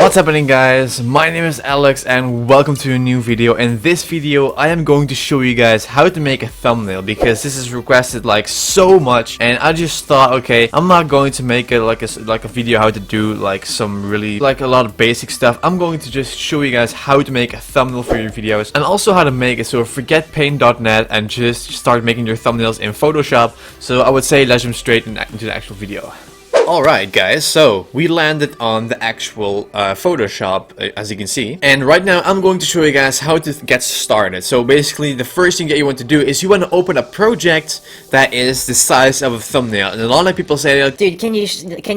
What's happening, guys? My name is Alex and welcome to a new video. In this video I am going to show you guys how to make a thumbnail because this is requested like so much, and I just thought, okay, I'm not going to make it like a video how to do like some really like a lot of basic stuff. I'm going to just show you guys how to make a thumbnail for your videos and also how to make it. So forget paint.net and just start making your thumbnails in Photoshop. So I would say let's jump straight into the actual video. Alright guys, so we landed on the actual Photoshop, as you can see, and right now I'm going to show you guys how to get started. So basically the first thing that you want to do is you want to open a project that is the size of a thumbnail, and a lot of people say, dude, can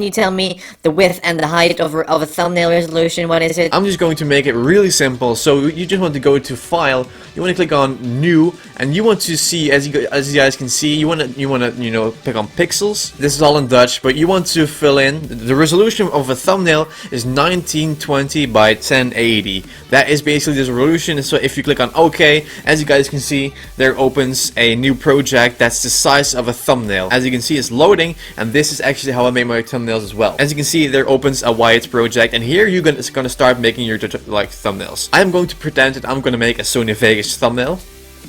you tell me the width and the height of a thumbnail resolution? What is it? I'm just going to make it really simple. So you just want to go to File, you want to click on New, and you want to see, as you guys can see, you want to pick on pixels. This is all in Dutch, but you want to fill in the resolution of a thumbnail is 1920 by 1080. That is basically the resolution. So if you click on OK, as you guys can see, there opens a new project that's the size of a thumbnail. As you can see, it's loading, and this is actually how I make my thumbnails as well. As you can see, there opens a white project, and here you're gonna start making your like thumbnails. I'm going to pretend that I'm gonna make a Sony Vegas thumbnail.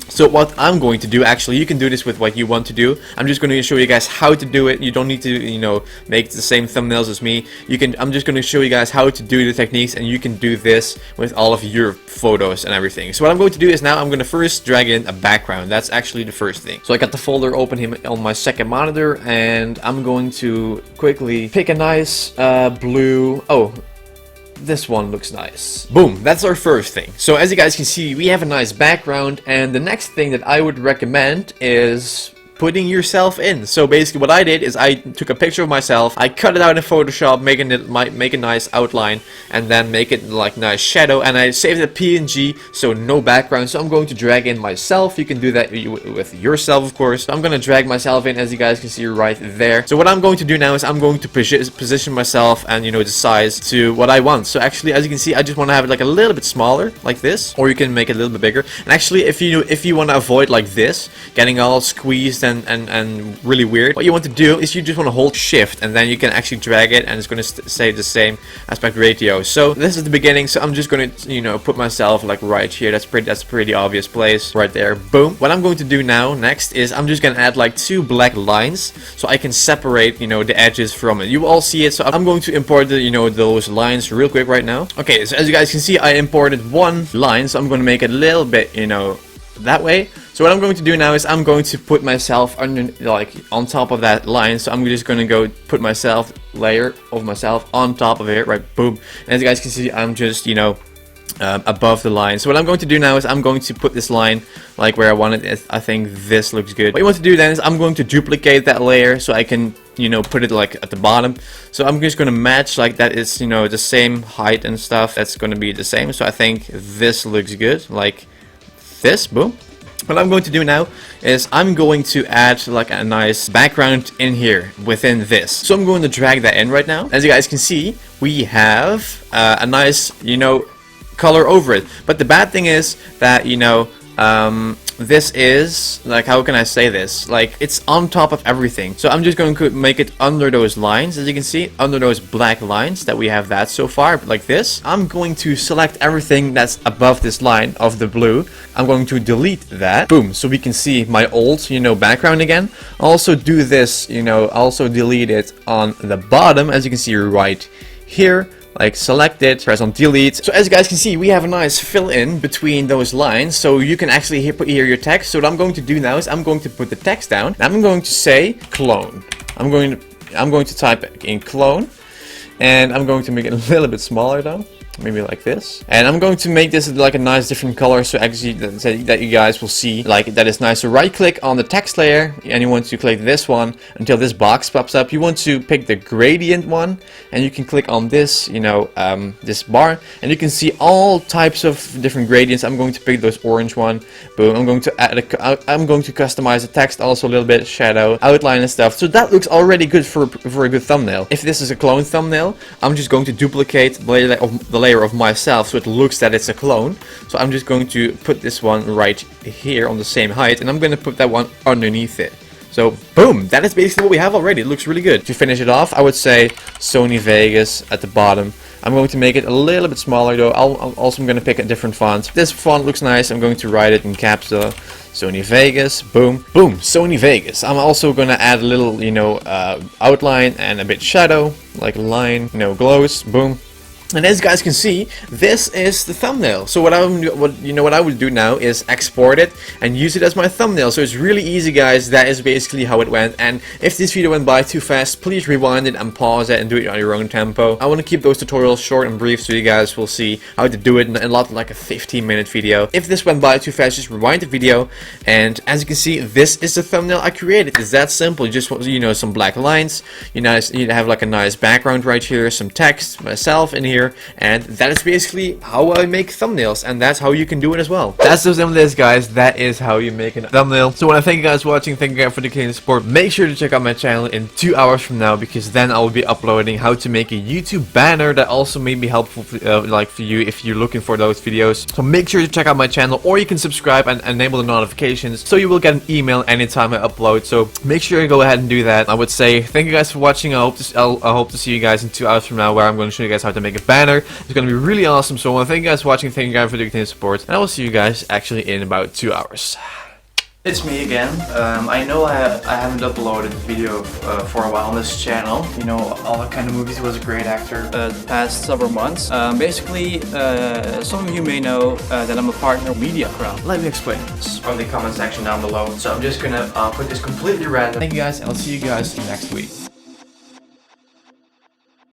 So what I'm going to do, actually, you can do this with what you want to do. I'm just going to show you guys how to do it. You don't need to, make the same thumbnails as me. I'm just going to show you guys how to do the techniques, and you can do this with all of your photos and everything. So what I'm going to do is now I'm going to first drag in a background. That's actually the first thing. So I got the folder open here on my second monitor, and I'm going to quickly pick a nice blue. Oh, this one looks nice. Boom, that's our first thing. So as you guys can see, we have a nice background, and the next thing that I would recommend is putting yourself in. So basically what I did is I took a picture of myself, I cut it out in Photoshop, make a nice outline, and then make it like nice shadow, and I saved it PNG, so no background. So I'm going to drag in myself. You can do that with yourself, of course. So I'm going to drag myself in, as you guys can see right there. So what I'm going to do now is I'm going to position myself and the size to what I want. So actually, as you can see, I just want to have it like a little bit smaller, like this, or you can make it a little bit bigger. And actually, if you want to avoid like this, getting all squeezed and really weird, what you want to do is you just want to hold shift, and then you can actually drag it, and it's going to stay the same aspect ratio. So this is the beginning, so I'm just going to put myself like right here. That's a pretty obvious place right there. Boom. What I'm going to do now next is I'm just going to add like 2 black lines so I can separate the edges from it. You all see it, so I'm going to import those lines real quick right now. Okay, so as you guys can see, I imported 1 line, so I'm going to make it a little bit that way. So what I'm going to do now is I'm going to put myself on top of that line. So I'm just going to go put layer of myself on top of it, right? Boom. And as you guys can see, I'm just above the line. So what I'm going to do now is I'm going to put this line like where I want it. I think this looks good. What you want to do then is I'm going to duplicate that layer so I can put it like at the bottom. So I'm just going to match like that is the same height and stuff. That's going to be the same. So I think this looks good, like this. Boom. What I'm going to do now is I'm going to add like a nice background in here within this. So I'm going to drag that in right now. As you guys can see, we have a nice color over it. But the bad thing is that this is like, how can I say this, like it's on top of everything. So I'm just going to make it under those lines, as you can see, under those black lines that we have that so far, like this. I'm going to select everything that's above this line of the blue. I'm going to delete that. Boom, so we can see my old background again. Also do this, also delete it on the bottom, as you can see right here. Like select it, press on delete. So as you guys can see, we have a nice fill in between those lines, so you can actually put here your text. So what I'm going to do now is I'm going to put the text down, and I'm going to say clone. I'm going to type in clone, and I'm going to make it a little bit smaller though. Maybe like this, and I'm going to make this like a nice different color, so actually that you guys will see like that is nice. So right click on the text layer, and you want to click this one until this box pops up. You want to pick the gradient one, and you can click on this this bar, and you can see all types of different gradients. I'm going to pick those orange one. Boom. I'm going to I'm going to customize the text also a little bit, shadow, outline and stuff. So that looks already good for a good thumbnail. If this is a clone thumbnail, I'm just going to duplicate the layer of myself so it looks that it's a clone. So I'm just going to put this one right here on the same height, and I'm going to put that one underneath it. So boom, that is basically what we have already. It looks really good. To finish it off, I would say Sony Vegas at the bottom. I'm going to make it a little bit smaller though. I'm going to pick a different font. This font looks nice. I'm going to write it in caps though. Sony Vegas, boom, boom, Sony Vegas. I'm also gonna add a little, you know, outline and a bit shadow, like a line, you know, glows, boom. And as you guys can see, this is the thumbnail. So what I would do now is export it and use it as my thumbnail. So it's really easy, guys. That is basically how it went. And if this video went by too fast, please rewind it and pause it and do it on your own tempo. I want to keep those tutorials short and brief so you guys will see how to do it in a lot like a 15-minute video. If this went by too fast, just rewind the video. And as you can see, this is the thumbnail I created. It's that simple. You just want, you know, some black lines. You have like a nice background right here, some text, myself in here. And that is basically how I make thumbnails, and that's how you can do it as well. That's the simple as, guys. That is how you make a thumbnail. So when I thank you guys for watching, thank you guys for the continued support. Make sure to check out my channel in 2 hours from now, because then I will be uploading how to make a YouTube banner that also may be helpful for, like for you if you're looking for those videos. So make sure to check out my channel, or you can subscribe and enable the notifications so you will get an email anytime I upload. So make sure you go ahead and do that. I would say thank you guys for watching. I hope to see you guys in 2 hours from now, where I'm going to show you guys how to make a banner. It's going to be really awesome. So I want to thank you guys for watching. Thank you guys for the continued support. And I will see you guys actually in about 2 hours. It's me again. I know I haven't uploaded a video for a while on this channel. You know, all that kind of movies. He was a great actor the past several months. Basically, some of you may know that I'm a partner of Media Crowd. Let me explain this from the comment section down below. So I'm just gonna put this completely random. Thank you guys, and I'll see you guys next week.